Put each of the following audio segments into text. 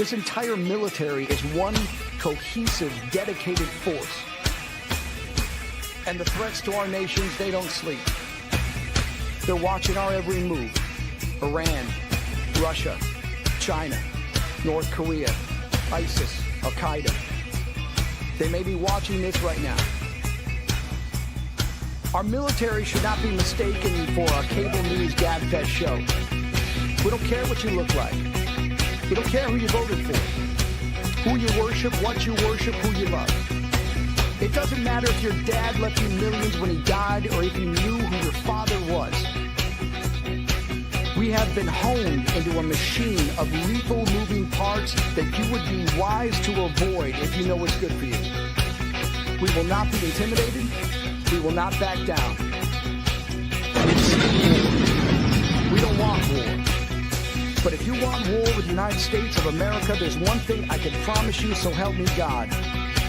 This entire military is one cohesive, dedicated force. And the threats to our nations, they don't sleep. They're watching our every move. Iran, Russia, China, North Korea, ISIS, Al-Qaeda. They may be watching this right now. Our military should not be mistaken for a cable news gabfest show. We don't care what you look like. We don't care who you voted for, who you worship, what you worship, who you love. It doesn't matter if your dad left you millions when he died or if you knew who your father was. We have been honed into a machine of lethal moving parts that you would be wise to avoid if you know what's good for you. We will not be intimidated. We will not back down. We don't want war. But if you want war with the United States of America, there's one thing I can promise you, so help me God.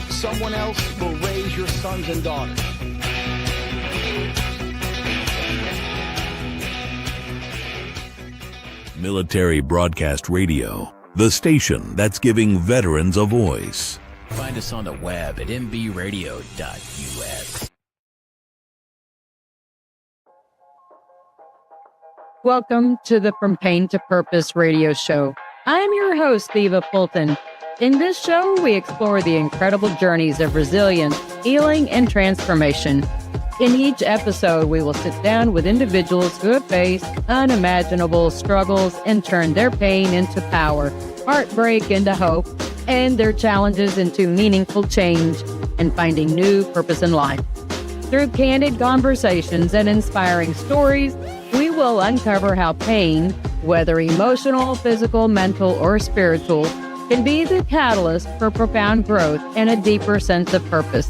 Someone else will raise your sons and daughters. Military Broadcast Radio, the station that's giving veterans a voice. Find us on the web at mbradio.us. Welcome to the From Pain to Purpose radio show. I'm your host, Eva Fulton. In this show, we explore the incredible journeys of resilience, healing, and transformation. In each episode, we will sit down with individuals who have faced unimaginable struggles and turned their pain into power, heartbreak into hope, and their challenges into meaningful change and finding new purpose in life. Through candid conversations and inspiring stories, we will uncover how pain, whether emotional, physical, mental, or spiritual, can be the catalyst for profound growth and a deeper sense of purpose.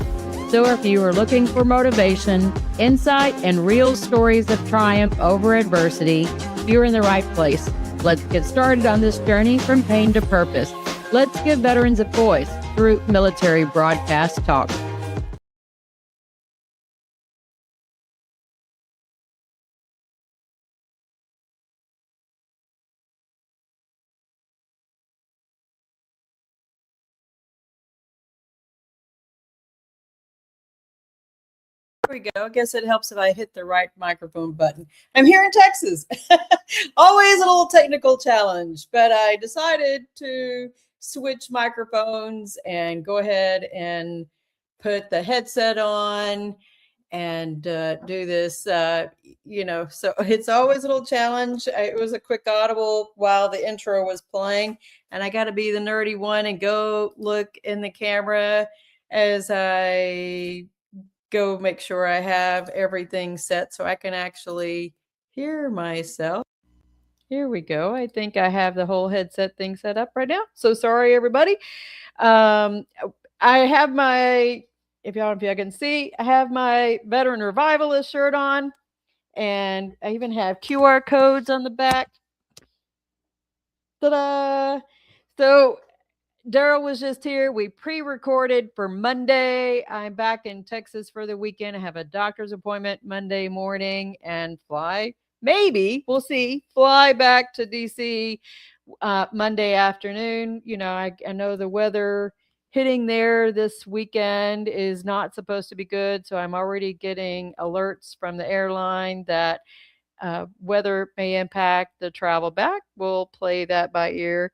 So if you are looking for motivation, insight, and real stories of triumph over adversity, you're in the right place. Let's get started on this journey from pain to purpose. Let's give veterans a voice through Military Broadcast Talk. There we go. I guess it helps if I hit the right microphone button. I'm here in Texas. Always a little technical challenge, but I decided to switch microphones and go ahead and put the headset on and do this, so it's always a little challenge. It was a quick audible while the intro was playing, and I got to be the nerdy one and go look in the camera as I go make sure I have everything set so I can actually hear myself. Here we go. I think I have the whole headset thing set up right now. So sorry, everybody. I have my, if y'all can see, I have my Veteran Revivalist shirt on, and I even have QR codes on the back. Ta-da! So Daryl was just here. We pre-recorded for Monday. I'm back in Texas for the weekend. I have a doctor's appointment Monday morning and fly back to DC Monday afternoon. I know the weather hitting there this weekend is not supposed to be good. So I'm already getting alerts from the airline that weather may impact the travel back. We'll play that by ear.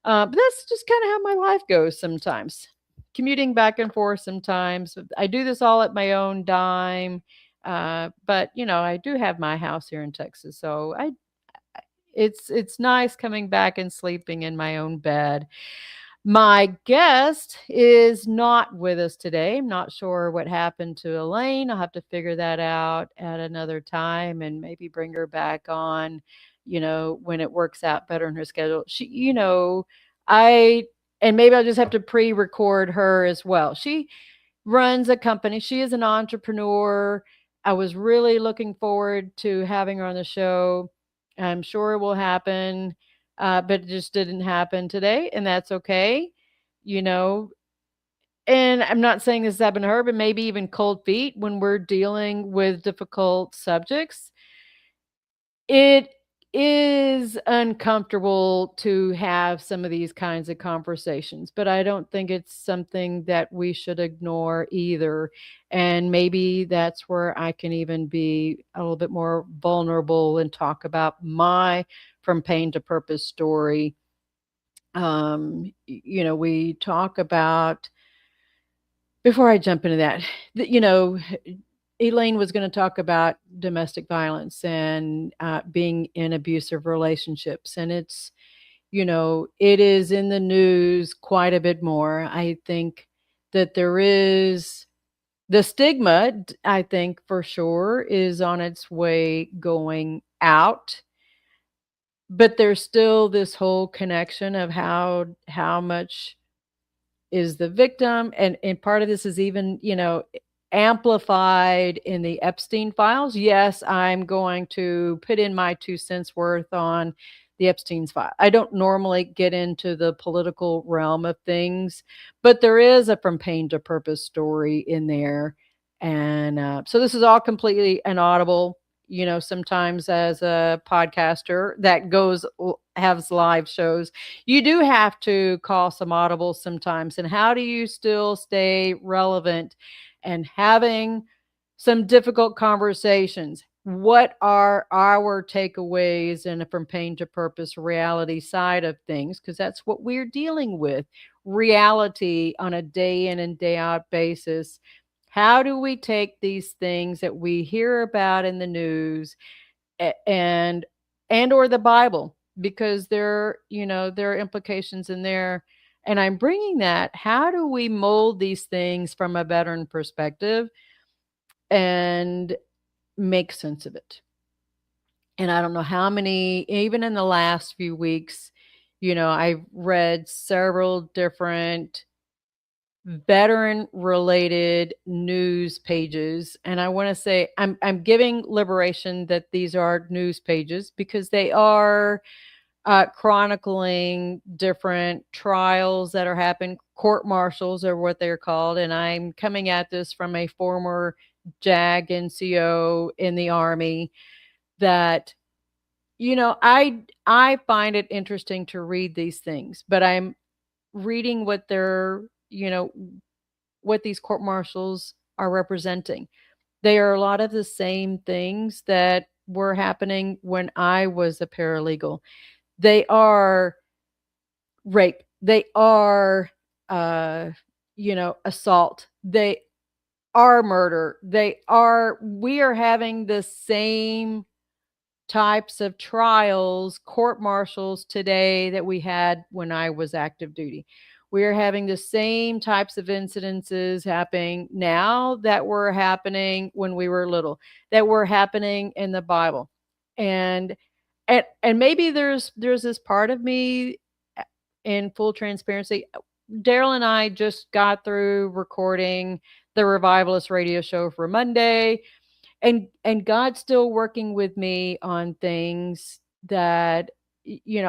But that's just kind of how my life goes sometimes. Commuting back and forth sometimes. I do this all at my own dime. But I do have my house here in Texas. So it's nice coming back and sleeping in my own bed. My guest is not with us today. I'm not sure what happened to Elaine. I'll have to figure that out at another time and maybe bring her back on, when it works out better in her schedule. She, and maybe I'll just have to pre-record her as well. She runs a company. She is an entrepreneur. I was really looking forward to having her on the show. I'm sure it will happen, but it just didn't happen today, and that's okay. And I'm not saying this happened to her, but maybe even cold feet when we're dealing with difficult subjects. It is uncomfortable to have some of these kinds of conversations, but I don't think it's something that we should ignore either. And maybe that's where I can even be a little bit more vulnerable and talk about my From Pain to Purpose story. We talk about, before I jump into that, Elaine was going to talk about domestic violence and being in abusive relationships. And it is in the news quite a bit more. I think that there is the stigma, I think for sure, is on its way going out. But there's still this whole connection of how much is the victim, and part of this is even amplified in the Epstein files. Yes, I'm going to put in my 2 cents worth on the Epstein's file. I don't normally get into the political realm of things, but there is a From Pain to Purpose story in there. And so this is all completely inaudible. Sometimes as a podcaster that has live shows, you do have to call some audibles sometimes. And how do you still stay relevant and having some difficult conversations? What are our takeaways in a From Pain to Purpose reality side of things? Because that's what we're dealing with, reality on a day in and day out basis. How do we take these things that we hear about in the news and or the Bible, because there are implications in there. And I'm bringing that. How do we mold these things from a veteran perspective and make sense of it? And I don't know how many, even in the last few weeks, I've read several different veteran related news pages. And I want to say I'm giving liberation that these are news pages because they are chronicling different trials that are happening. Court martials are what they're called. And I'm coming at this from a former JAG NCO in the Army that, I find it interesting to read these things, but I'm reading what what these court martials are representing. They are a lot of the same things that were happening when I was a paralegal. They are rape. They are, assault. They are murder. We are having the same types of trials, court martials today that we had when I was active duty. We are having the same types of incidences happening now that were happening when we were little, that were happening in the Bible. And maybe there's this part of me, in full transparency. Daryl and I just got through recording the Revivalist radio show for Monday. And God's still working with me on things that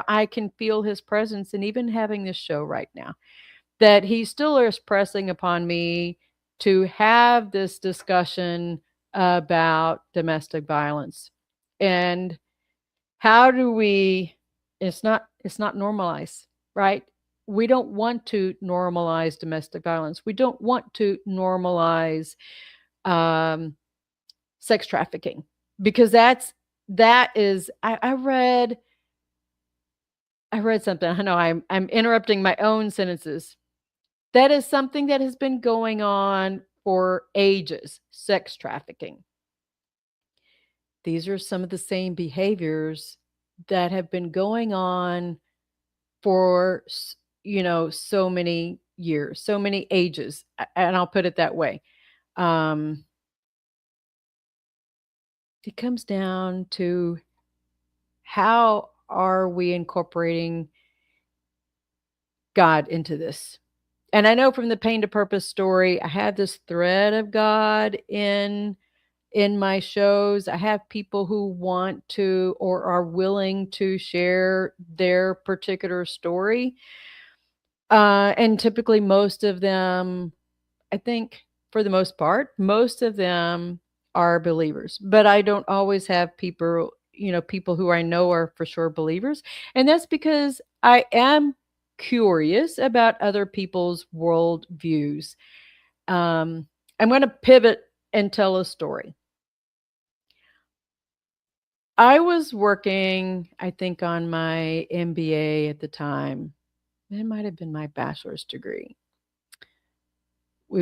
I can feel his presence, and even having this show right now, that he still is pressing upon me to have this discussion about domestic violence. And how do we, it's not normalized, right? We don't want to normalize domestic violence. We don't want to normalize sex trafficking, because that is I read something. I know I'm interrupting my own sentences. That is something that has been going on for ages, sex trafficking. These are some of the same behaviors that have been going on for so many years, so many ages, and I'll put it that way. It comes down to, how are we incorporating God into this? And I know from the Pain to Purpose story, I have this thread of God in my shows. I have people who want to or are willing to share their particular story. And typically most of them, I think for the most part, most of them are believers. But I don't always have people, people who I know are for sure believers. And that's because I am curious about other people's world views. I'm going to pivot and tell a story. I was working, I think, on my MBA at the time. It might have been my bachelor's degree. I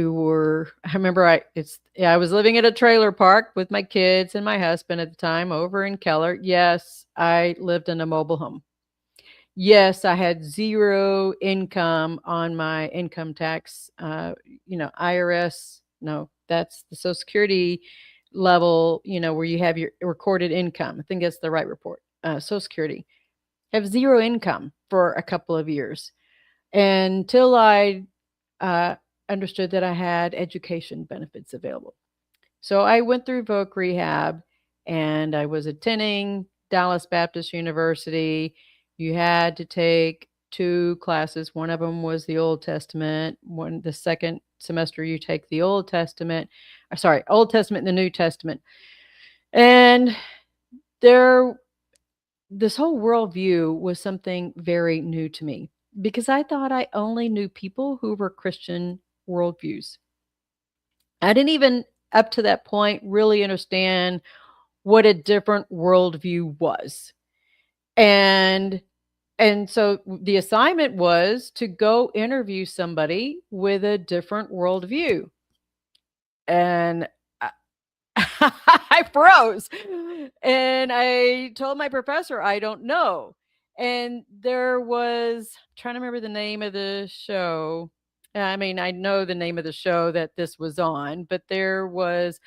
remember I was living at a trailer park with my kids and my husband at the time over in Keller. Yes, I lived in a mobile home. Yes, I had zero income on my income tax, IRS. No, that's the Social Security level, where you have your recorded income. I think that's the right report. Social Security. Have zero income for a couple of years until I understood that I had education benefits available. So I went through voc rehab and I was attending Dallas Baptist University. You had to take 2 classes. One of them was the Old Testament. The second semester you take the Old Testament and the New Testament. And this whole worldview was something very new to me because I thought I only knew people who were Christian worldviews. I didn't even, up to that point, really understand what a different worldview was. And so the assignment was to go interview somebody with a different worldview. And I froze. And I told my professor, I don't know. And there was, trying to remember the name of the show. I mean, I know the name of the show that this was on, but there was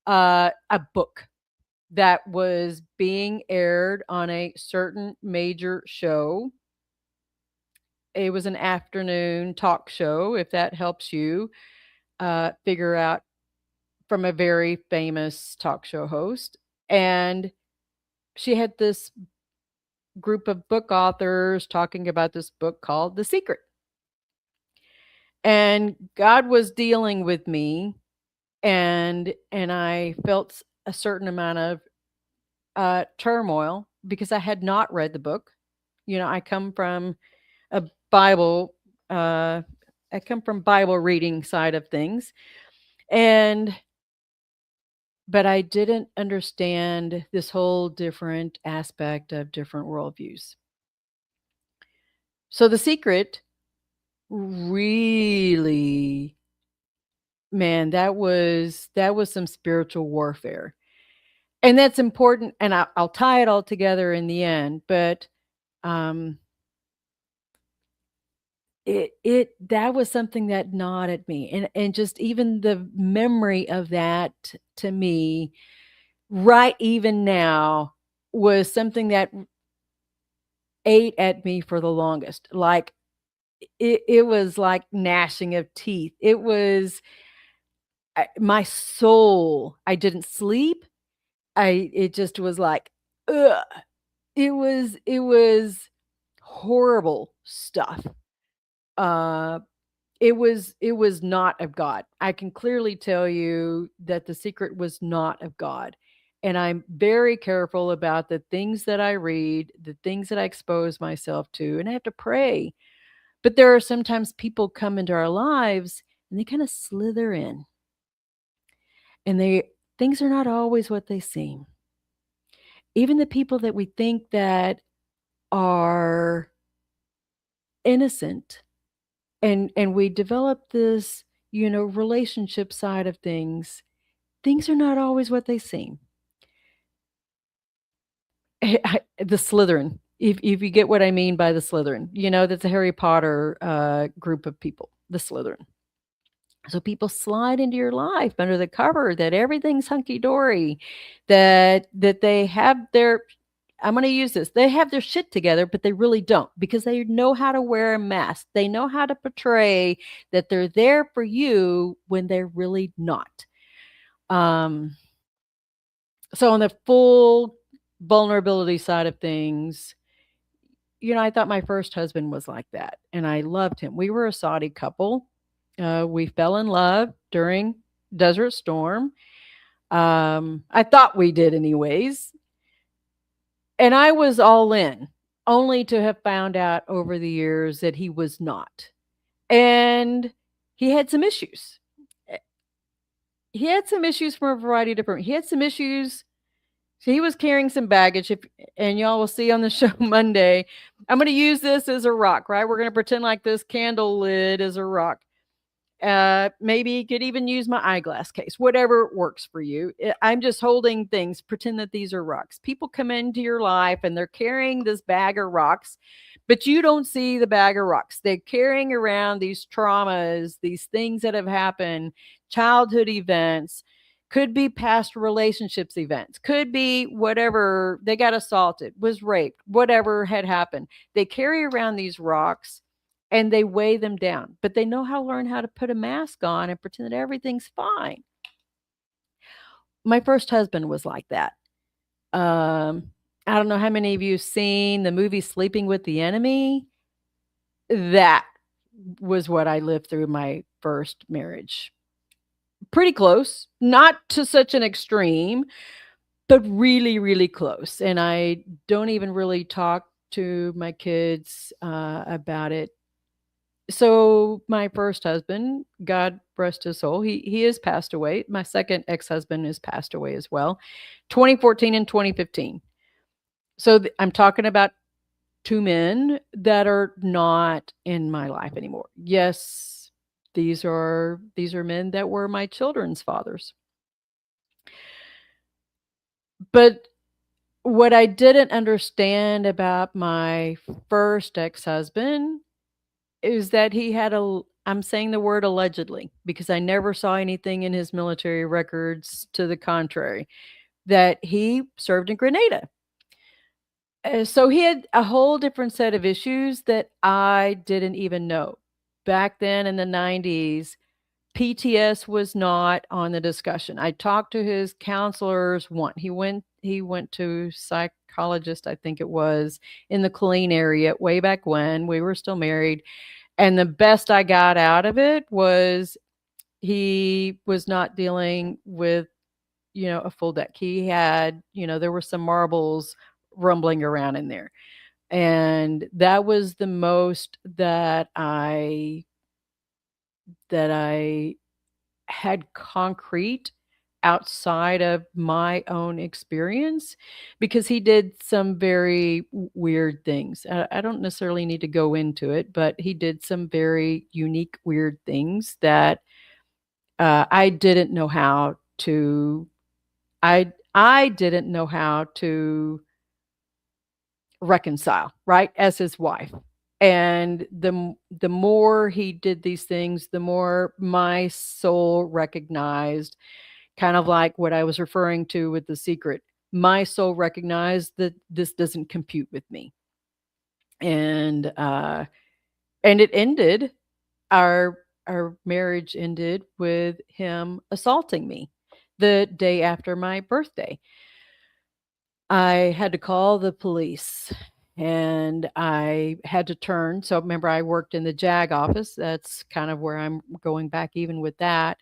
a book that was being aired on a certain major show. It was an afternoon talk show, if that helps you figure out, from a very famous talk show host. And she had this group of book authors talking about this book called The Secret. And God was dealing with me, and I felt a certain amount of turmoil because I had not read the book. I come from a Bible, Bible reading side of things. But I didn't understand this whole different aspect of different worldviews. So The Secret really, man, that was some spiritual warfare. And that's important, and I'll tie it all together in the end, but that was something that gnawed at me, and just even the memory of that, to me, right even now, was something that ate at me for the longest. Like it was like gnashing of teeth. It was my soul. I didn't sleep. It just was like, ugh. It was horrible stuff. It was not of God. I can clearly tell you that The Secret was not of God. And I'm very careful about the things that I read, the things that I expose myself to, and I have to pray. But there are sometimes people come into our lives and they kind of slither in. And things are not always what they seem. Even the people that we think that are innocent, and we develop this, relationship side of things are not always what they seem. The Slytherin, if you get what I mean by the Slytherin, that's a Harry Potter group of people, the Slytherin. So people slide into your life under the cover that everything's hunky-dory, that they have their, I'm going to use this, they have their shit together, but they really don't, because they know how to wear a mask. They know how to portray that they're there for you when they're really not. So on the full vulnerability side of things, I thought my first husband was like that, and I loved him. We were a Saudi couple. We fell in love during Desert Storm. I thought we did anyways. And I was all in, only to have found out over the years that he was not. And he had some issues. He had some issues from a variety of different. He had some issues. So he was carrying some baggage. And y'all will see on the show Monday. I'm going to use this as a rock, right? We're going to pretend like this candle lid is a rock. Maybe you could even use my eyeglass case, whatever works for you. I'm just holding things, pretend that these are rocks. People come into your life and they're carrying this bag of rocks, but you don't see the bag of rocks. They're carrying around these traumas, these things that have happened, childhood events, could be past relationships events, could be whatever. They got assaulted, was raped, whatever had happened. They carry around these rocks and they weigh them down, but they know how to learn how to put a mask on and pretend that everything's fine. My first husband was like that. I don't know how many of you have seen the movie Sleeping with the Enemy. That was what I lived through my first marriage. Pretty close, not to such an extreme, but really, really close. And I don't even really talk to my kids about it. So my first husband, God rest his soul, he has passed away. My second ex-husband has passed away as well, 2014 and 2015. So I'm talking about two men that are not in my life anymore. Yes, these are men that were my children's fathers. But what I didn't understand about my first ex-husband is that he had I'm saying the word allegedly because I never saw anything in his military records to the contrary, that he served in Grenada. So he had a whole different set of issues that I didn't even know. Back then in the 90s, PTS was not on the discussion. I talked to his counselors once. He went to psychologist, I think it was, in the Killeen area way back when we were still married. And the best I got out of it was he was not dealing with, a full deck. He had, there were some marbles rumbling around in there. And that was the most that I had concrete outside of my own experience, because he did some very weird things. I don't necessarily need to go into it, but he did some very unique, weird things that I didn't know how to. I didn't know how to reconcile, right, as his wife. And the more he did these things, the more my soul recognized, kind of like what I was referring to with The Secret. My soul recognized that this doesn't compute with me. And it ended, our marriage ended with him assaulting me the day after my birthday. I had to call the police and I had to turn. So remember, I worked in the JAG office. That's kind of where I'm going back even with that.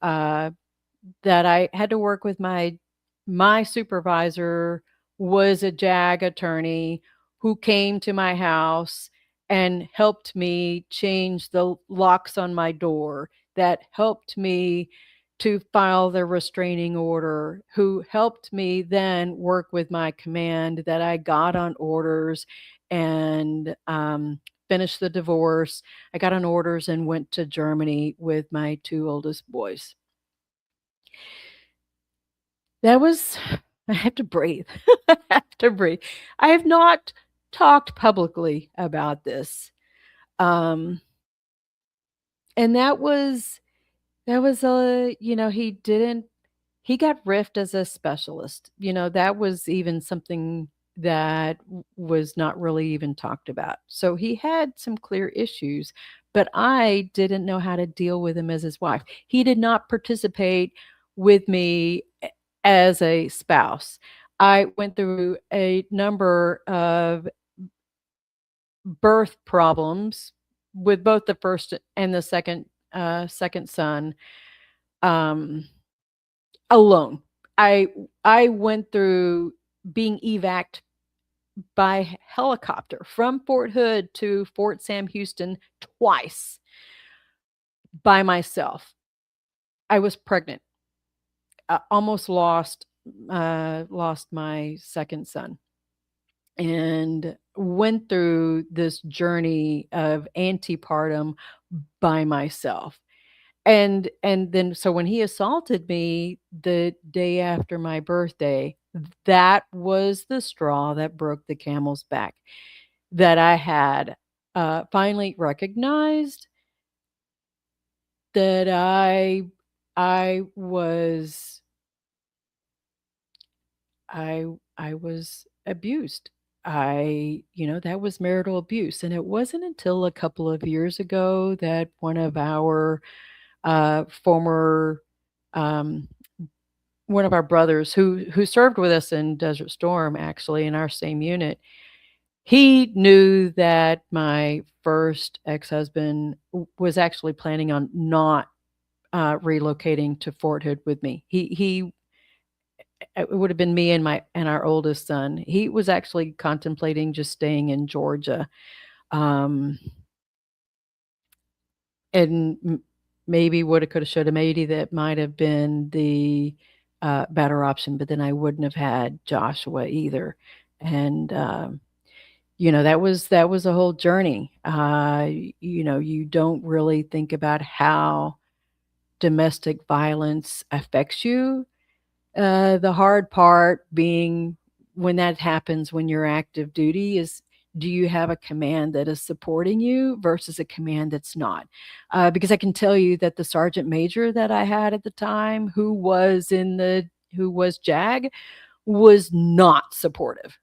That I had to work with my supervisor was a JAG attorney who came to my house and helped me change the locks on my door, that helped me to file the restraining order, who helped me then work with my command that I got on orders and finish the divorce. I got on orders and went to Germany with my two oldest boys. That was I have to breathe. I have to breathe. I have not talked publicly about this. Um, and that was a, he got riffed as a specialist. That was even something that was not really even talked about. So he had some clear issues, but I didn't know how to deal with him as his wife. He did not participate with me as a spouse. I went through a number of birth problems with both the first and the second son, um, alone. I went through being evac'd by helicopter from Fort Hood to Fort Sam Houston twice by myself. I was pregnant. Almost lost my second son, and went through this journey of antepartum by myself. And then so when he assaulted me the day after my birthday, that was the straw that broke the camel's back, that I had finally recognized that I was I was abused. That was marital abuse. And it wasn't until a couple of years ago that one of our former um, one of our brothers who served with us in Desert Storm, actually in our same unit, he knew that my first ex-husband was actually planning on not relocating to Fort Hood with me. He it would have been me and our oldest son. He was actually contemplating just staying in Georgia. Um, and maybe woulda, coulda, shoulda, maybe that might have been the better option, but then I wouldn't have had Joshua either. And that was a whole journey. You don't really think about how domestic violence affects you. The hard part being when that happens when you're active duty is, do you have a command that is supporting you versus a command that's not? Because I can tell you that the sergeant major that I had at the time, who was JAG, was not supportive.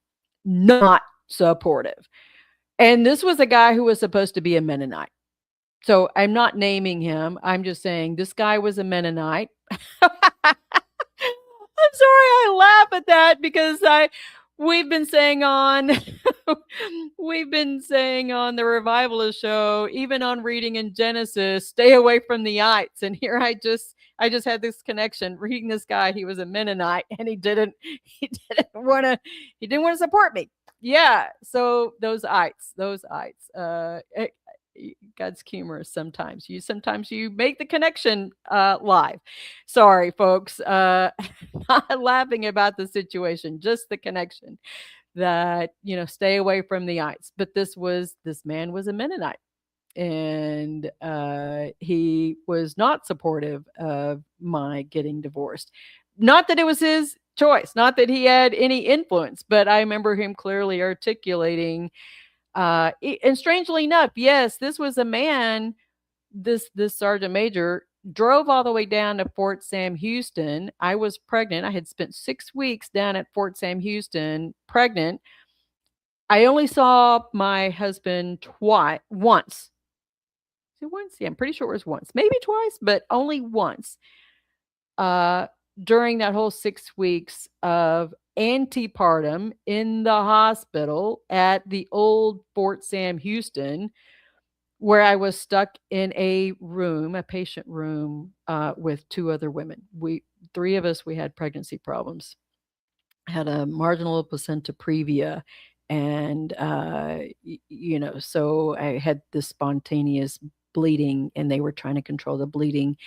Not supportive. And this was a guy who was supposed to be a Mennonite. So I'm not naming him. I'm just saying this guy was a Mennonite. I'm sorry I laugh at that because we've been saying on we've been saying on the Revivalist show, even on reading in Genesis, stay away from the ites. And here I just had this connection reading this guy. He was a Mennonite and he didn't want to support me. Yeah. So those ites. God's humorous sometimes. Sometimes you make the connection live. Sorry, folks. Not laughing about the situation, just the connection that, stay away from the ites. But this man was a Mennonite. And he was not supportive of my getting divorced. Not that it was his choice, not that he had any influence, but I remember him clearly articulating. And strangely enough, yes, this was a man, this sergeant major drove all the way down to Fort Sam Houston. I was pregnant. I had spent 6 weeks down at Fort Sam Houston pregnant. I only saw my husband once. Is it once? Yeah, I'm pretty sure it was once. Maybe twice, but only once. During that whole 6 weeks of antepartum in the hospital at the old Fort Sam Houston, where I was stuck in a patient room, with 2 other women. 3 of us, we had pregnancy problems. Had a marginal placenta previa, and so I had this spontaneous bleeding, and they were trying to control the bleeding,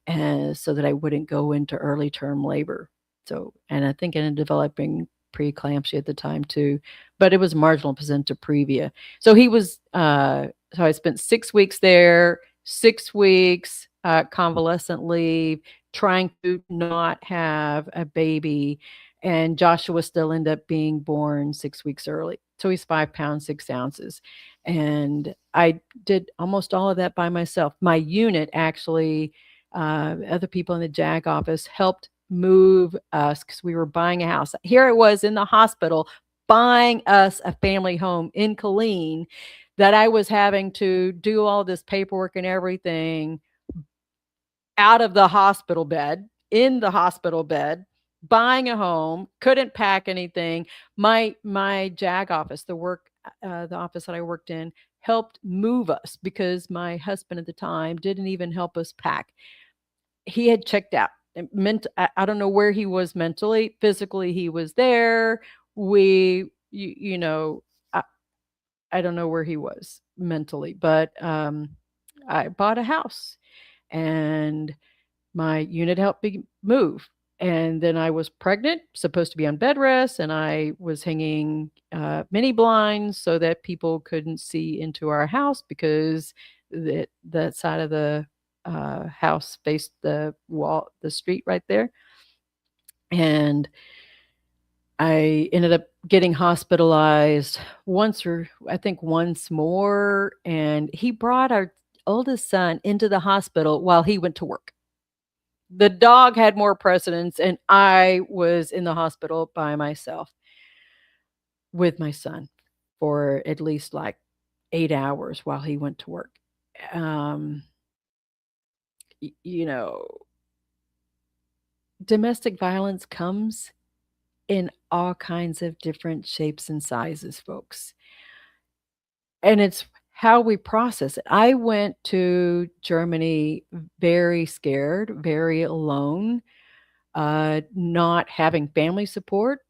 so that I wouldn't go into early term labor. So, and I think I ended up developing preeclampsia at the time too, but it was marginal placenta previa. So so I spent 6 weeks there, 6 weeks convalescent leave, trying to not have a baby. And Joshua still ended up being born 6 weeks early. So he's 5 pounds, 6 ounces. And I did almost all of that by myself. My unit actually, other people in the JAG office helped move us because we were buying a house. Here it was in the hospital buying us a family home in Killeen, that I was having to do all this paperwork and everything out of the hospital bed, in the hospital bed, buying a home, couldn't pack anything. My JAG office, the office that I worked in, helped move us because my husband at the time didn't even help us pack. He had checked out. I don't know where he was mentally. Physically, he was there. We, you know, I don't know where he was mentally, but I bought a house and my unit helped me move. And then I was pregnant, supposed to be on bed rest, and I was hanging mini blinds so that people couldn't see into our house because that side of the house faced the wall, the street right there. And I ended up getting hospitalized once, or I think once more. And he brought our oldest son into the hospital while he went to work. The dog had more precedence, and I was in the hospital by myself with my son for at least like 8 hours while he went to work. Um, you know, domestic violence comes in all kinds of different shapes and sizes, folks. And it's how we process it. I went to Germany very scared, very alone, not having family support.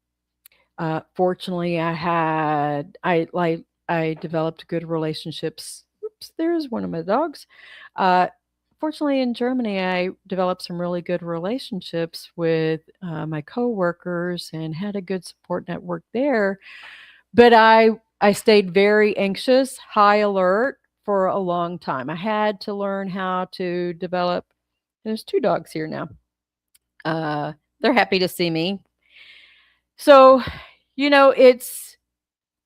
Fortunately, I developed good relationships. Oops, there's one of my dogs. Uh, Fortunately, in Germany, I developed some really good relationships with my coworkers and had a good support network there. But I stayed very anxious, high alert for a long time. I had to learn how to develop. There's two dogs here now. They're happy to see me. So, it's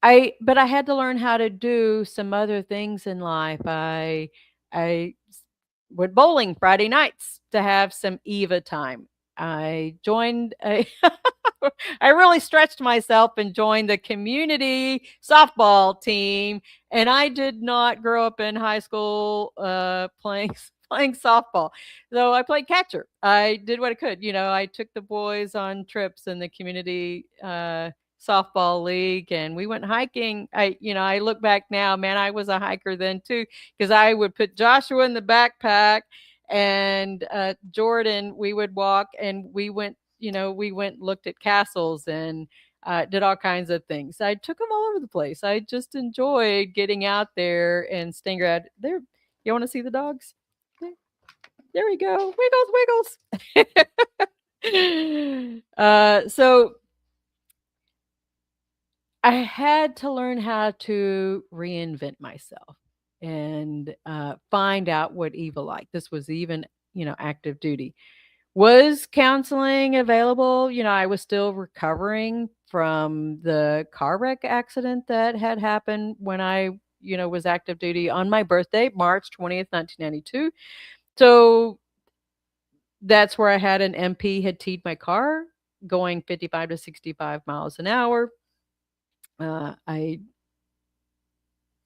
but I had to learn how to do some other things in life. I went bowling Friday nights to have some Eva time. I joined a I really stretched myself and joined the community softball team. And I did not grow up in high school playing softball. Though I played catcher. I did what I could. I took the boys on trips in the community softball league, and we went hiking. I look back now, man, I was a hiker then too, because I would put Joshua in the backpack and Jordan, we would walk, and we went looked at castles and did all kinds of things. I took them all over the place. I just enjoyed getting out there and staying around there. You want to see the dogs? There we go. Wiggles, wiggles. So I had to learn how to reinvent myself and find out what Eva liked. This was even, active duty. Was counseling available? I was still recovering from the car wreck accident that had happened when I, was active duty on my birthday, March 20th, 1992. So that's where I had an MP had teed my car going 55 to 65 miles an hour. I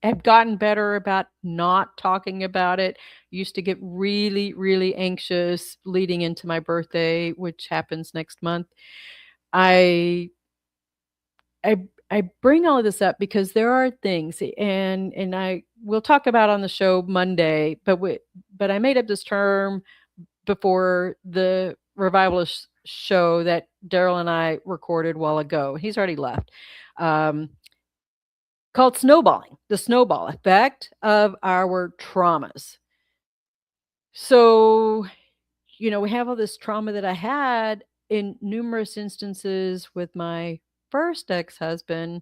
have gotten better about not talking about it. Used to get really, really anxious leading into my birthday, which happens next month. I I bring all of this up because there are things, and I will talk about on the show Monday, but I made up this term before the revivalist show that Daryl and I recorded a while ago. He's already left. Called snowballing, the snowball effect of our traumas. So, we have all this trauma that I had in numerous instances with my first ex-husband,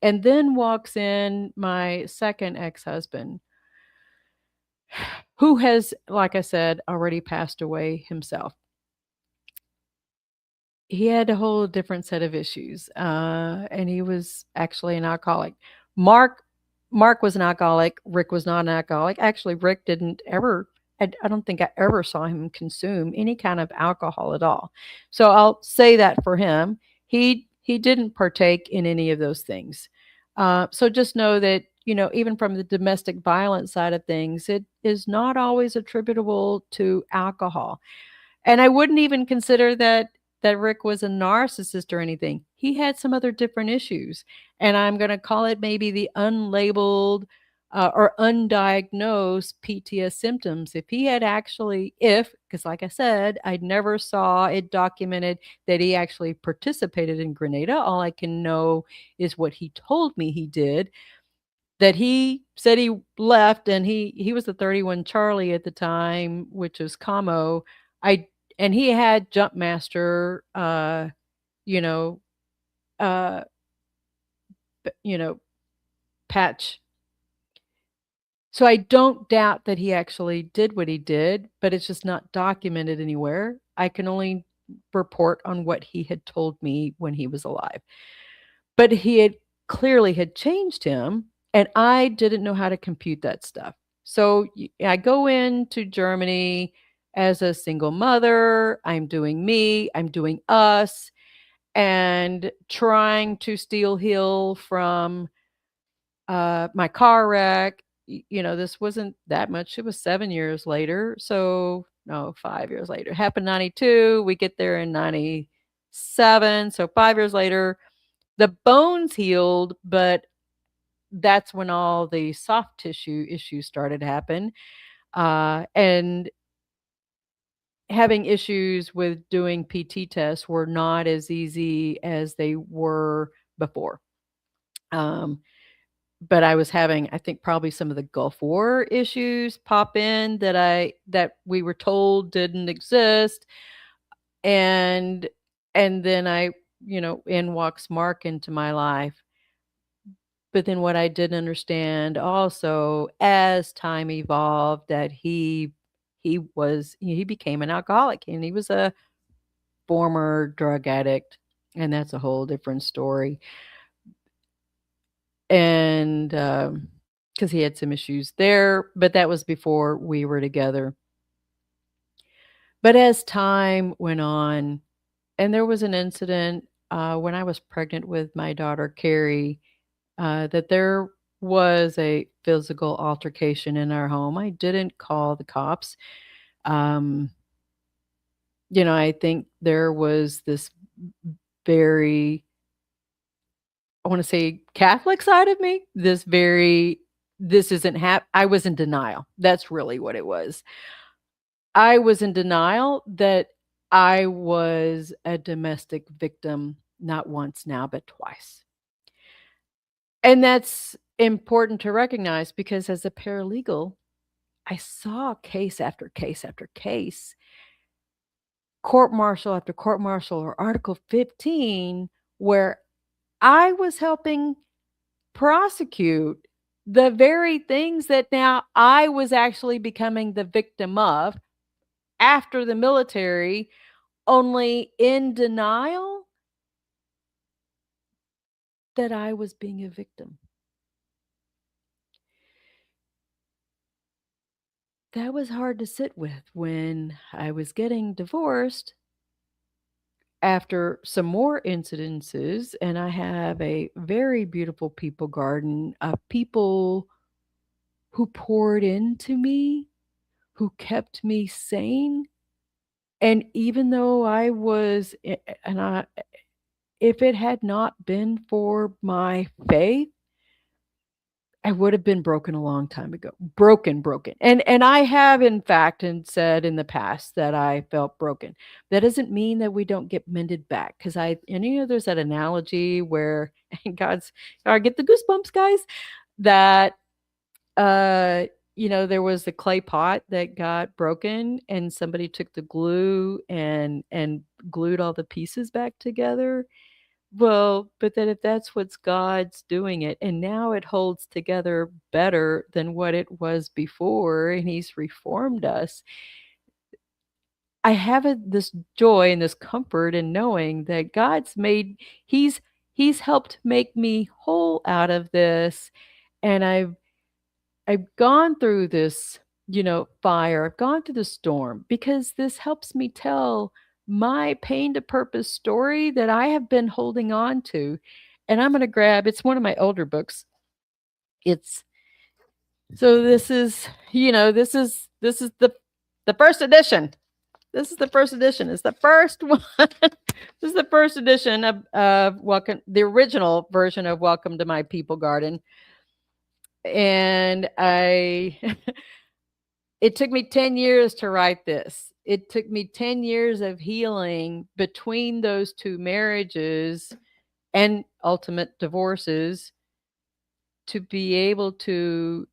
and then walks in my second ex-husband, who has, like I said, already passed away himself. He had a whole different set of issues, and he was actually an alcoholic. Mark was an alcoholic. Rick was not an alcoholic. Actually, Rick didn't ever. I don't think I ever saw him consume any kind of alcohol at all. So I'll say that for him, he didn't partake in any of those things. So just know that even from the domestic violence side of things, it is not always attributable to alcohol. And I wouldn't even consider that Rick was a narcissist or anything. He had some other different issues. And I'm going to call it maybe the unlabeled or undiagnosed PTS symptoms. If he had actually, because like I said, I never saw it documented that he actually participated in Grenada. All I can know is what he told me he did. That he said he left, and he was the 31 Charlie at the time, which was Camo. And he had Jumpmaster, you know, uh, you know, patch. So I don't doubt that he actually did what he did, but it's just not documented anywhere. I can only report on what he had told me when he was alive. But he had clearly had changed him, and I didn't know how to compute that stuff. So I go into Germany as a single mother. I'm doing me, I'm doing us, and trying to still heal from my car wreck. This wasn't that much. It was 7 years later. So, no, 5 years later. It happened 92. We get there in 97. So 5 years later, the bones healed, but that's when all the soft tissue issues started to happen. And having issues with doing PT tests were not as easy as they were before. But I was having, I think, probably some of the Gulf War issues pop in that we were told didn't exist. And then in walks Mark into my life. But then what I didn't understand also, as time evolved, that he became an alcoholic, and he was a former drug addict, and that's a whole different story. And because he had some issues there, but that was before we were together. But as time went on, and there was an incident when I was pregnant with my daughter Carrie, that there was a physical altercation in our home. I didn't call the cops. I think there was this very, I want to say, Catholic side of me. This isn't I was in denial. That's really what it was. I was in denial that I was a domestic victim, not once now, but twice. And that's important to recognize, because as a paralegal, I saw case after case after case, court martial after court martial, or Article 15, where I was helping prosecute the very things that now I was actually becoming the victim of after the military, only in denial that I was being a victim. That was hard to sit with when I was getting divorced after some more incidences, and I have a very beautiful people garden of people who poured into me, who kept me sane. And even though I was, and I, if it had not been for my faith, I would have been broken a long time ago. Broken. And I have, in fact, and said in the past that I felt broken. That doesn't mean that we don't get mended back. Because there's that analogy where, and I get the goosebumps, guys, that, there was the clay pot that got broken, and somebody took the glue and glued all the pieces back together. Well, but then if that's what's God's doing it, and now it holds together better than what it was before, and He's reformed us, I have this joy and this comfort in knowing that He's helped make me whole out of this, and I've gone through this, fire. I've gone through the storm, because this helps me tell my pain to purpose story that I have been holding on to. And I'm going to it's one of my older books. This is the first edition. This is the first edition. It's the first one. This is the first edition of Welcome, the original version of Welcome to My People Garden. And it took me 10 years to write this. It took me 10 years of healing between those two marriages and ultimate divorces to be able to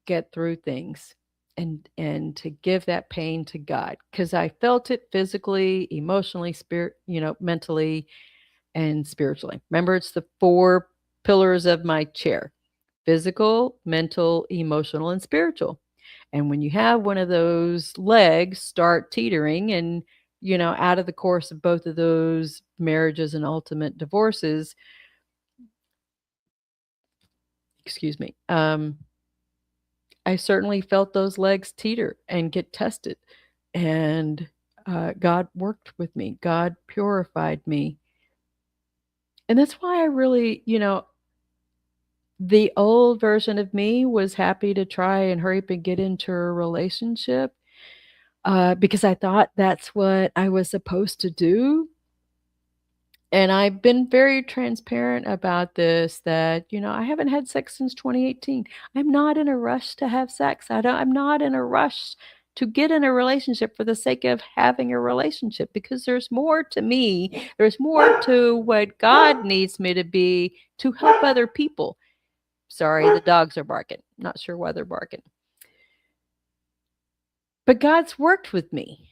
get through things and to give that pain to God, because I felt it physically, emotionally, mentally, and spiritually. Remember, it's the 4 pillars of my chair: physical, mental, emotional, and spiritual. And when you have one of those legs start teetering and, out of the course of both of those marriages and ultimate divorces, excuse me, I certainly felt those legs teeter and get tested. And God worked with me. God purified me. And that's why I really, the old version of me was happy to try and hurry up and get into a relationship because I thought that's what I was supposed to do. And I've been very transparent about this, that, I haven't had sex since 2018. I'm not in a rush to have sex. I'm not in a rush to get in a relationship for the sake of having a relationship, because there's more to me. There's more to what God needs me to be to help other people. Sorry, the dogs are barking. Not sure why they're barking. But God's worked with me.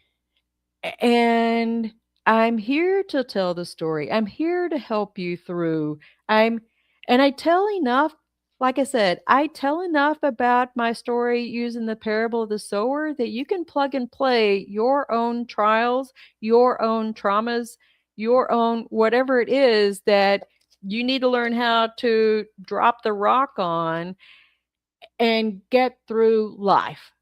And I'm here to tell the story. I'm here to help you through. And I tell enough, like I said, I tell enough about my story using the parable of the sower that you can plug and play your own trials, your own traumas, your own whatever it is that you need to learn how to drop the rock on and get through life.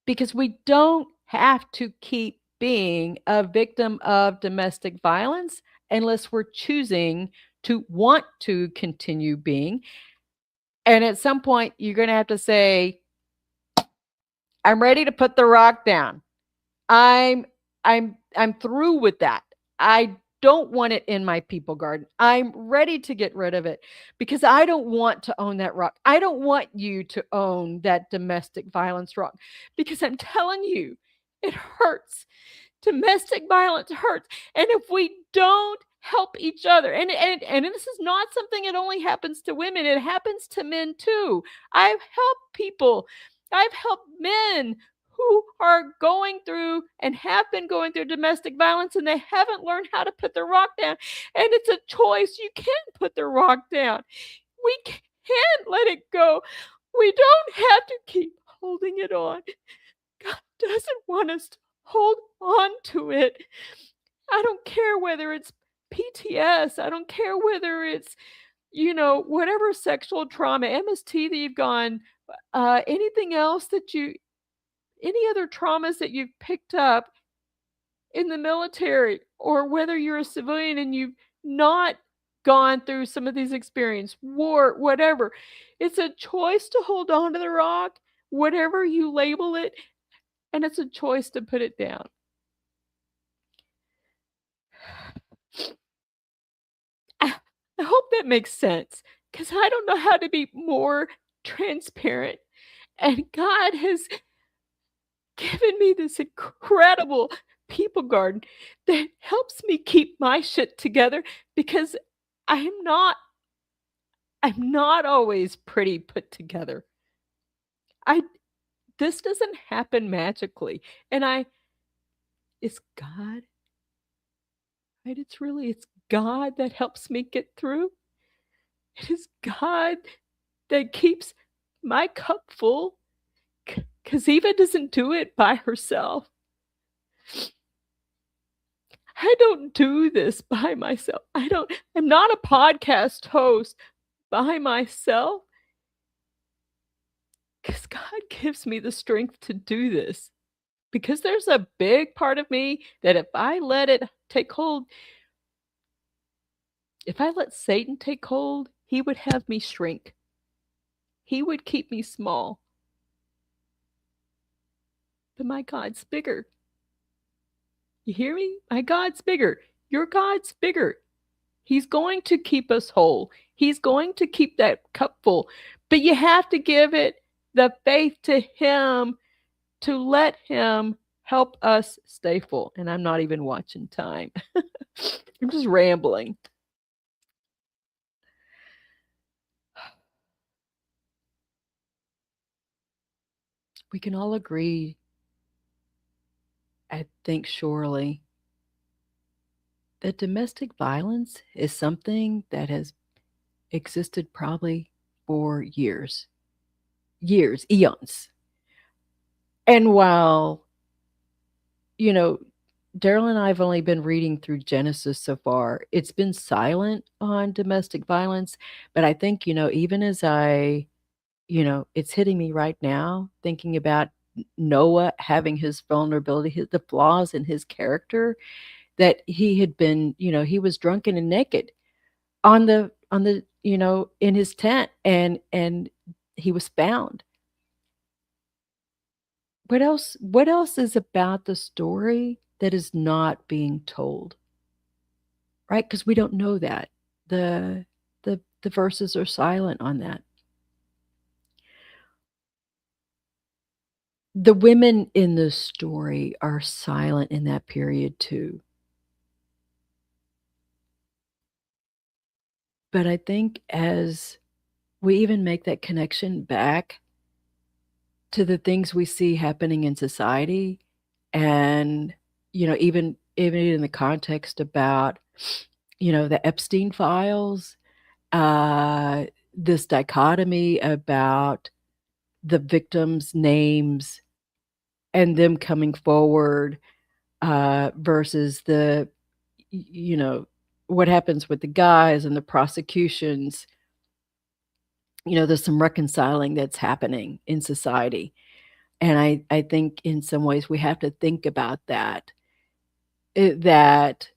Because we don't have to keep being a victim of domestic violence unless we're choosing to want to continue being. And at some point, you're going to have to say, I'm ready to put the rock down. I'm through with that. I don't want it in my people garden. I'm ready to get rid of it because I don't want to own that rock. I don't want you to own that domestic violence rock, because I'm telling you, it hurts. Domestic violence hurts. And if we don't help each other, and this is not something that only happens to women, it happens to men too. I've helped people. I've helped men who are going through and have been going through domestic violence, and they haven't learned how to put the rock down. And it's a choice. You can't put the rock down. We can't let it go. We don't have to keep holding it on. God doesn't want us to hold on to it. I don't care whether it's PTS. I don't care whether it's, whatever sexual trauma, MST that you've gone, anything else any other traumas that you've picked up in the military, or whether you're a civilian and you've not gone through some of these experiences, war, whatever. It's a choice to hold on to the rock, whatever you label it, and it's a choice to put it down. I hope that makes sense, because I don't know how to be more transparent. And God has given me this incredible people garden that helps me keep my shit together, because I'm not always pretty put together. This doesn't happen magically. And it's God, right? It's God that helps me get through. It is God that keeps my cup full, because Eva doesn't do it by herself. I don't do this by myself. I'm not a podcast host by myself, because God gives me the strength to do this. Because there's a big part of me that if I let it take hold, if I let Satan take hold, he would have me shrink. He would keep me small. But my God's bigger. You hear me? My God's bigger. Your God's bigger. He's going to keep us whole. He's going to keep that cup full. But you have to give it the faith to him to let him help us stay full. And I'm not even watching time. I'm just rambling. We can all agree, I think, surely, that domestic violence is something that has existed probably for years, eons. And while, you know, Daryl and I have only been reading through Genesis so far, it's been silent on domestic violence. But I think, even as it's hitting me right now, thinking about Noah having his vulnerability, the flaws in his character, that he had been, he was drunken and naked on the in his tent, and he was found. What else is about the story that is not being told, right? Because we don't know that. The verses are silent on that. The women in the story are silent in that period too. But I think as we even make that connection back to the things we see happening in society, and even in the context about the Epstein files, uh this dichotomy about the victims' names and them coming forward, versus what happens with the guys and the prosecutions. There's some reconciling that's happening in society. And I think in some ways we have to think about that. That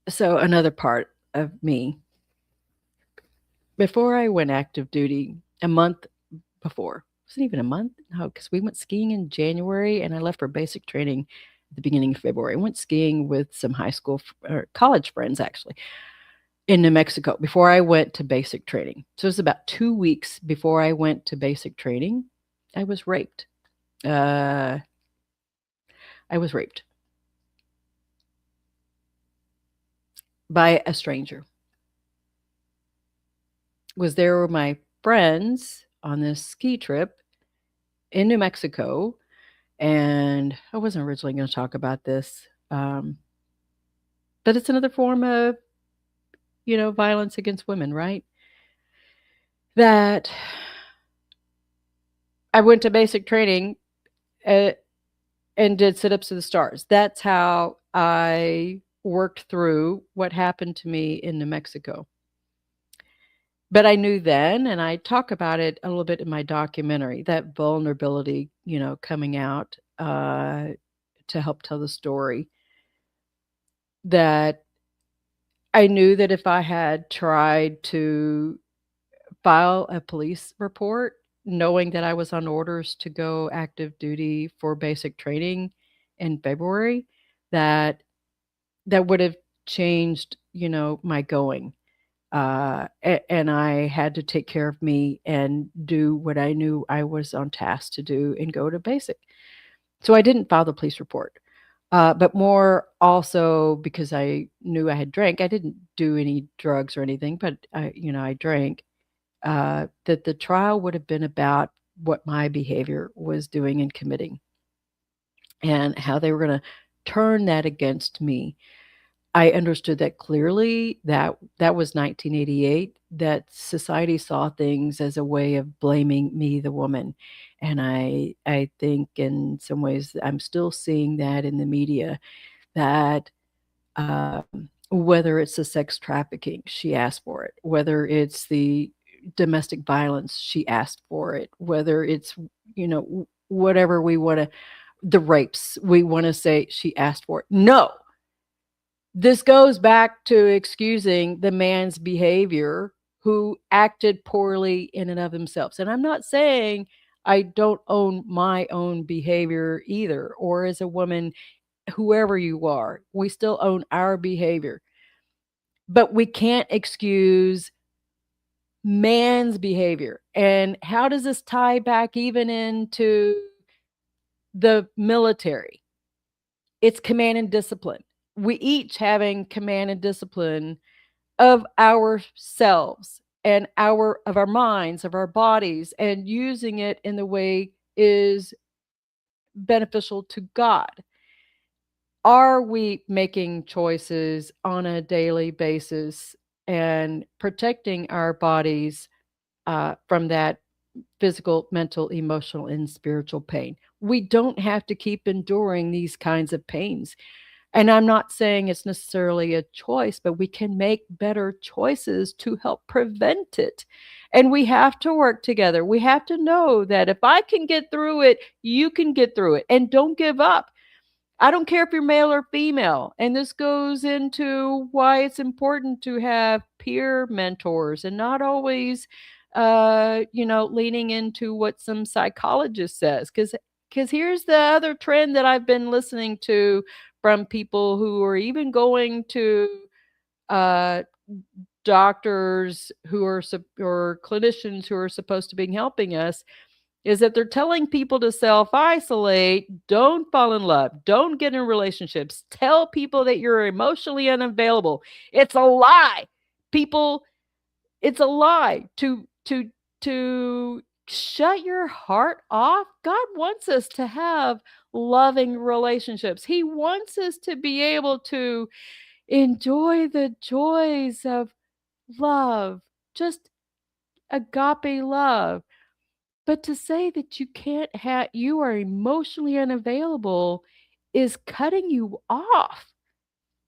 so another part of me, before I went active duty, a month before, it wasn't even a month, no, because we went skiing in January and I left for basic training at the beginning of February. I went skiing with some high school or college friends, actually, in New Mexico before I went to basic training. So it was about 2 weeks before I went to basic training. I was raped. I was raped by a stranger. Was there with my friends on this ski trip in New Mexico, and I wasn't originally going to talk about this, but it's another form of violence against women, right? That I went to basic training, and did sit-ups to the stars. That's how I worked through what happened to me in New Mexico. But I knew then, and I talk about it a little bit in my documentary, that vulnerability, coming out to help tell the story, that I knew that if I had tried to file a police report, knowing that I was on orders to go active duty for basic training in February, that would have changed, my going. And I had to take care of me and do what I knew I was on task to do and go to basic. So I didn't file the police report. But more also because I knew I had drank. I didn't do any drugs or anything, but I drank. That the trial would have been about what my behavior was doing and committing, and how they were going to turn that against me. I understood that clearly. That was 1988, that society saw things as a way of blaming me, the woman. And I think in some ways I'm still seeing that in the media, that whether it's the sex trafficking, she asked for it, whether it's the domestic violence, she asked for it, whether it's whatever we want to, the rapes, we want to say she asked for it. No, this goes back to excusing the man's behavior, who acted poorly in and of themselves. And I'm not saying I don't own my own behavior either, or as a woman, whoever you are, we still own our behavior. But we can't excuse man's behavior. And how does this tie back even into the military? It's command and discipline. We each having command and discipline of ourselves and of our minds, of our bodies, and using it in the way is beneficial to God. Are we making choices on a daily basis and protecting our bodies from that physical, mental, emotional, and spiritual pain? We don't have to keep enduring these kinds of pains. And I'm not saying it's necessarily a choice, but we can make better choices to help prevent it. And we have to work together. We have to know that if I can get through it, you can get through it. And don't give up. I don't care if you're male or female. And this goes into why it's important to have peer mentors and not always, leaning into what some psychologist says. Because here's the other trend that I've been listening to from people who are even going to uh, doctors who are or clinicians who are supposed to be helping us, is that they're telling people to self-isolate, don't fall in love, don't get in relationships, tell people that you're emotionally unavailable. It's a lie. People, it's a lie to shut your heart off. God wants us to have loving relationships. He wants us to be able to enjoy the joys of love, just agape love. But to say that you can't you are emotionally unavailable is cutting you off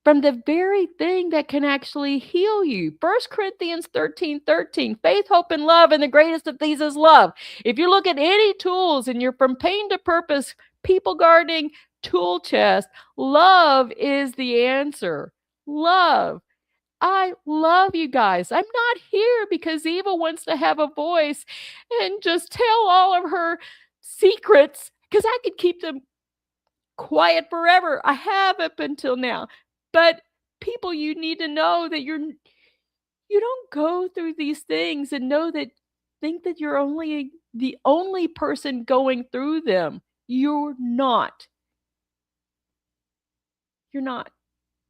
from the very thing that can actually heal you. 1 Corinthians 13:13, faith, hope, and love, and the greatest of these is love. If you look at any tools and you're from pain to purpose, people gardening, tool chest, love is the answer. Love. I love you guys. I'm not here because Eva wants to have a voice and just tell all of her secrets, because I could keep them quiet forever. I have up until now. But people, you need to know that you don't go through these things and think that you're only the only person going through them. You're not. You're not.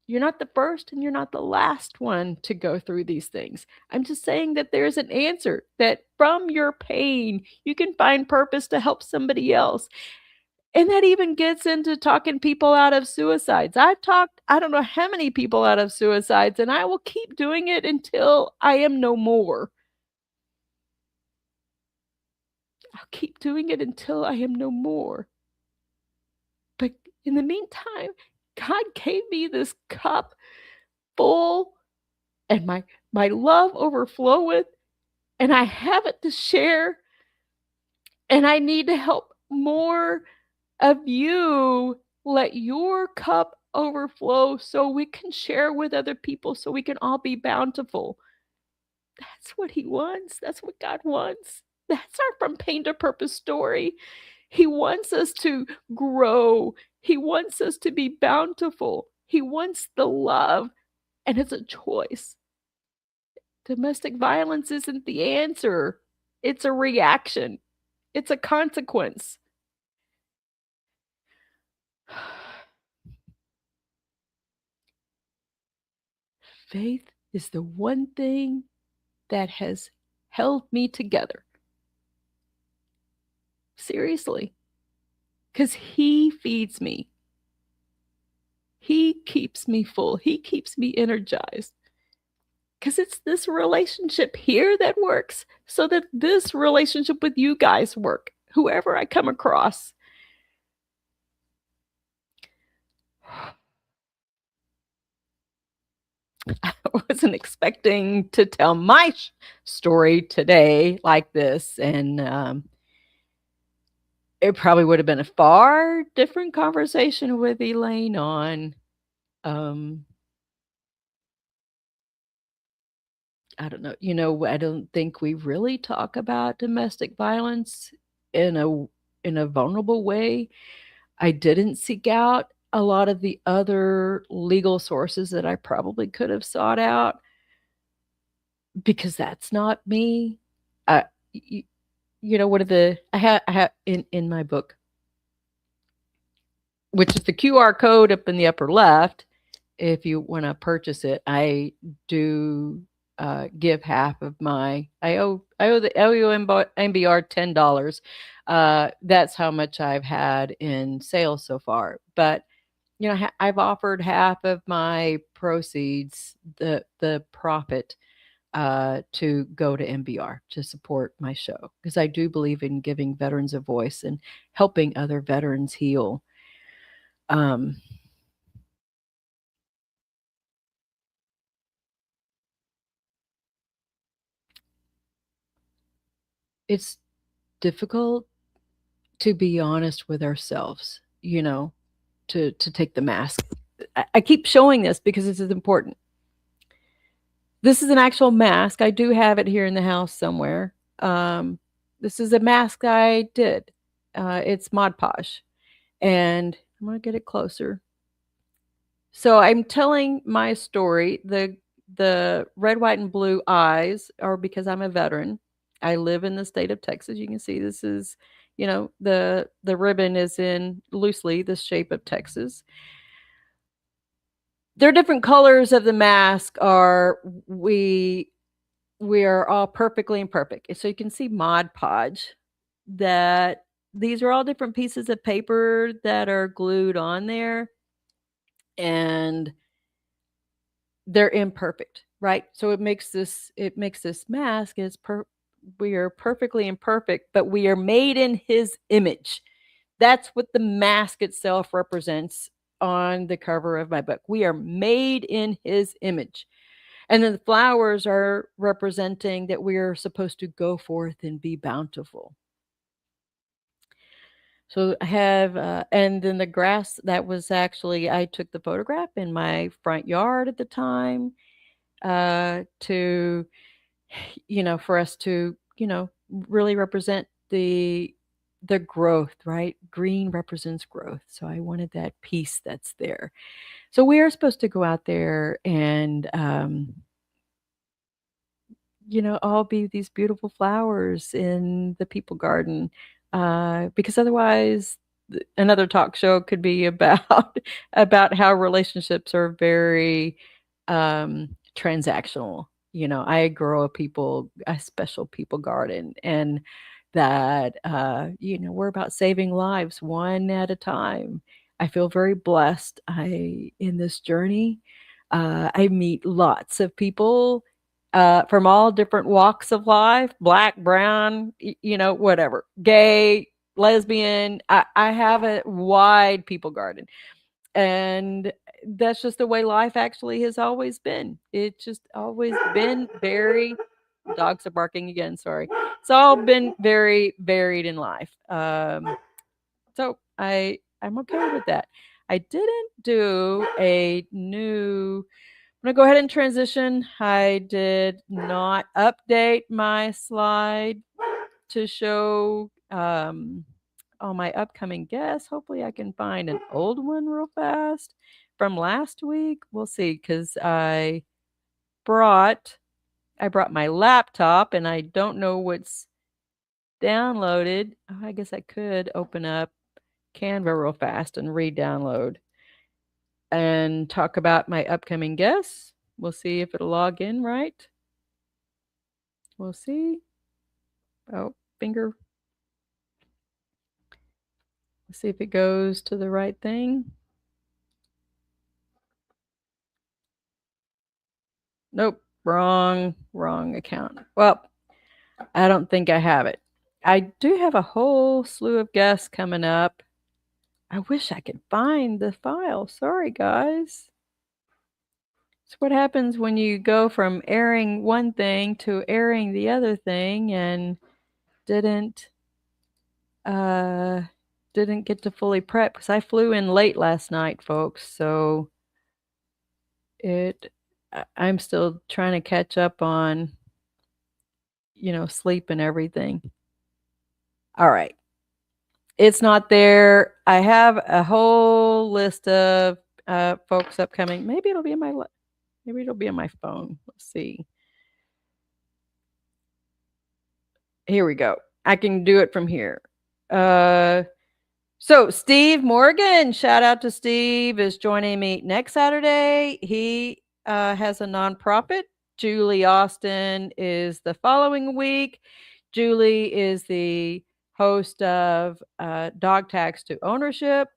You're not the first and you're not the last one to go through these things. I'm just saying that there's an answer, that from your pain, you can find purpose to help somebody else. And that even gets into talking people out of suicides. I've talked, I don't know how many people out of suicides, and I will keep doing it until I am no more. I'll keep doing it until I am no more. But in the meantime, God gave me this cup full and my love overfloweth, and I have it to share, and I need to help more of you let your cup overflow so we can share with other people, so we can all be bountiful. That's what he wants. That's what God wants. That's our From Pain to Purpose story. He wants us to grow. He wants us to be bountiful. He wants the love, and it's a choice. Domestic violence isn't the answer. It's a reaction. It's a consequence. Faith is the one thing that has held me together. Seriously. Because he feeds me. He keeps me full. He keeps me energized. Because it's this relationship here that works, so that this relationship with you guys work, whoever I come across. I wasn't expecting to tell my story today like this, and it probably would have been a far different conversation with Elaine on I don't know. I don't think we really talk about domestic violence in a vulnerable way. I didn't seek out a lot of the other legal sources that I probably could have sought out. because that's not me. Uh, you, you know, what are the I have in my book, which is the QR code up in the upper left. If you want to purchase it, I do give half of my. I owe the MBR $10. That's how much I've had in sales so far. But I've offered half of my proceeds, the profit, to go to MBR to support my show, because I do believe in giving veterans a voice and helping other veterans heal. Um, it's difficult to be honest with ourselves, to take the mask. I keep showing this because this is important. This is an actual mask. I do have it here in the house somewhere. This is a mask I did. It's Mod Podge, and I'm gonna get it closer. So I'm telling my story. The red, white, and blue eyes are because I'm a veteran. I live in the state of Texas. You can see this is, the ribbon is in loosely the shape of Texas. Their different colors of the mask are we are all perfectly imperfect. So you can see Mod Podge, that these are all different pieces of paper that are glued on there, and they're imperfect, right? So it makes this mask is we are perfectly imperfect, but we are made in his image. That's what the mask itself represents on the cover of my book. We are made in his image. And then the flowers are representing that we are supposed to go forth and be bountiful. So I have, and then the grass, that was actually, I took the photograph in my front yard at the time, to, for us to, really represent the growth, right? Green represents growth. So I wanted that piece that's there. So we are supposed to go out there and, all be these beautiful flowers in the people garden, because otherwise, another talk show could be about about how relationships are very transactional. I grow a special people garden, and that we're about saving lives one at a time. I feel very blessed. I in this journey, I meet lots of people from all different walks of life, black, brown, whatever, gay, lesbian. I have a wide people garden. And that's just the way life actually has always been. It's just always been very, dogs are barking again, sorry. It's all been very varied in life. So I'm okay with that. I didn't do a new I'm gonna go ahead and transition. I did not update my slide to show all my upcoming guests. Hopefully, I can find an old one real fast from last week. We'll see, because brought I brought my laptop, and I don't know what's downloaded. Oh, I guess I could open up Canva real fast and re-download and talk about my upcoming guests. We'll see if it'll log in right. We'll see. Oh, finger. Let's see if it goes to the right thing. Nope, wrong account. Well, I don't think I have it. I do have a whole slew of guests coming up. I wish I could find the file. Sorry, guys. It's what happens when you go from airing one thing to airing the other thing, and didn't uh didn't get to fully prep, because I flew in late last night, folks. So I'm still trying to catch up on, sleep and everything. All right. It's not there. I have a whole list of folks upcoming. Maybe it'll be in my phone. Let's see. Here we go. I can do it from here. So Steve Morgan, shout out to Steve, is joining me next Saturday. He has a nonprofit. Julie Austin is the following week. Julie is the host of Dog Tags to Ownership.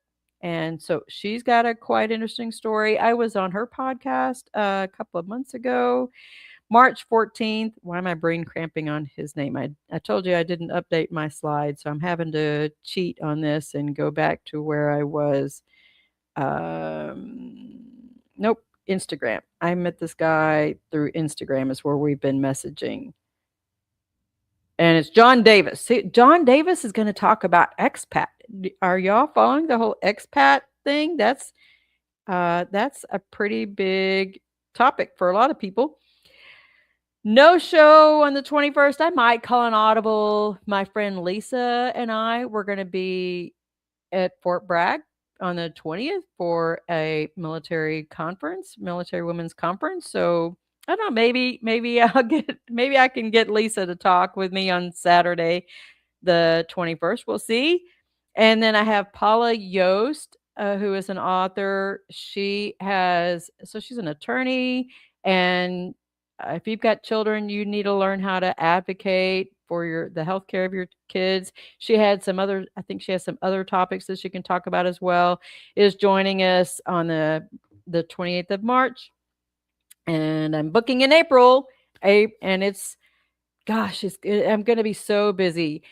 And so she's got a quite interesting story. I was on her podcast a couple of months ago. March 14th. Why am I brain cramping on his name? I told you I didn't update my slides, so I'm having to cheat on this and go back to where I was. Nope, Instagram. I met this guy through Instagram is where we've been messaging. And it's John Davis. See, John Davis is going to talk about expat. Are y'all following the whole expat thing? That's a pretty big topic for a lot of people. No show on the 21st. I might call an audible. My friend Lisa and I were going to be at Fort Bragg on the 20th for a military women's conference. So I don't know, maybe I can get Lisa to talk with me on Saturday, the 21st. We'll see. And then I have Paula Yost, who is an author. She's an attorney, and if you've got children, you need to learn how to advocate for the health care of your kids. She has some other topics that she can talk about as well. Is joining us on the 28th of March. And I'm booking in April. And I'm going to be so busy.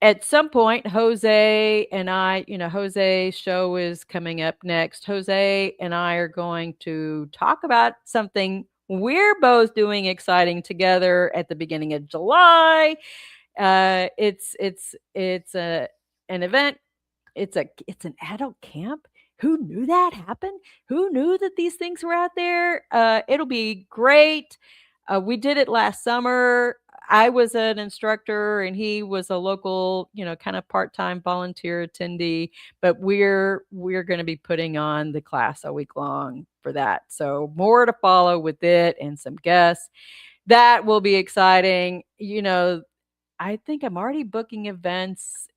At some point, Jose and I, Jose's show is coming up next. Jose and I are going to talk about something we're both doing exciting together at the beginning of July. It's an event. It's an adult camp. Who knew that happened? Who knew that these things were out there? It'll be great. We did it last summer. I was an instructor and he was a local, kind of part-time volunteer attendee, but we're going to be putting on the class a week long for that. So more to follow with it and some guests. That will be exciting. I think I'm already booking events,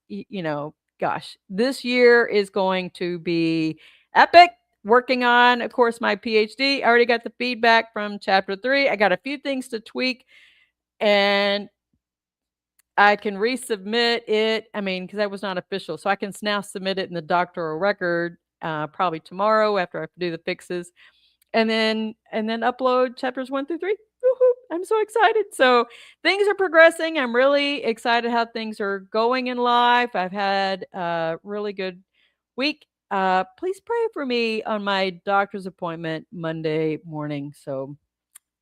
this year is going to be epic. Working on, of course, my PhD. I already got the feedback from chapter 3. I got a few things to tweak and I can resubmit it. Because that was not official. So I can now submit it in the doctoral record probably tomorrow after I do the fixes. And then upload chapters 1 through 3. Woo-hoo, I'm so excited. So things are progressing. I'm really excited how things are going in life. I've had a really good week. Please pray for me on my doctor's appointment Monday morning. So,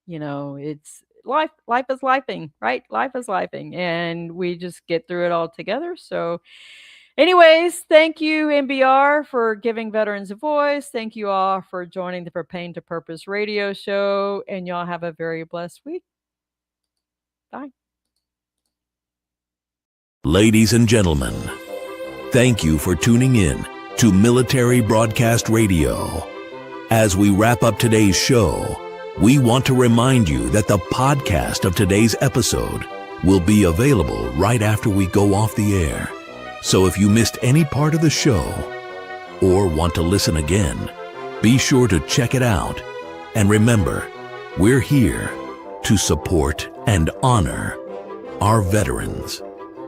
it's life is lifing, right? Life is lifing, and we just get through it all together. So anyways, thank you, MBR, for giving veterans a voice. Thank you all for joining the For Pain to Purpose radio show, and y'all have a very blessed week. Bye. Ladies and gentlemen, thank you for tuning in to Military Broadcast Radio. As we wrap up today's show, we want to remind you that the podcast of today's episode will be available right after we go off the air. So if you missed any part of the show or want to listen again, be sure to check it out. And remember, we're here to support and honor our veterans.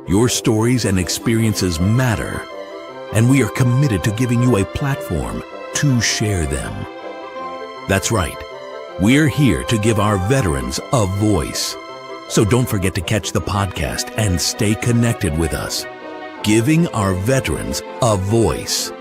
Your stories and experiences matter, and we are committed to giving you a platform to share them. That's right. We're here to give our veterans a voice. So don't forget to catch the podcast and stay connected with us. Giving our veterans a voice.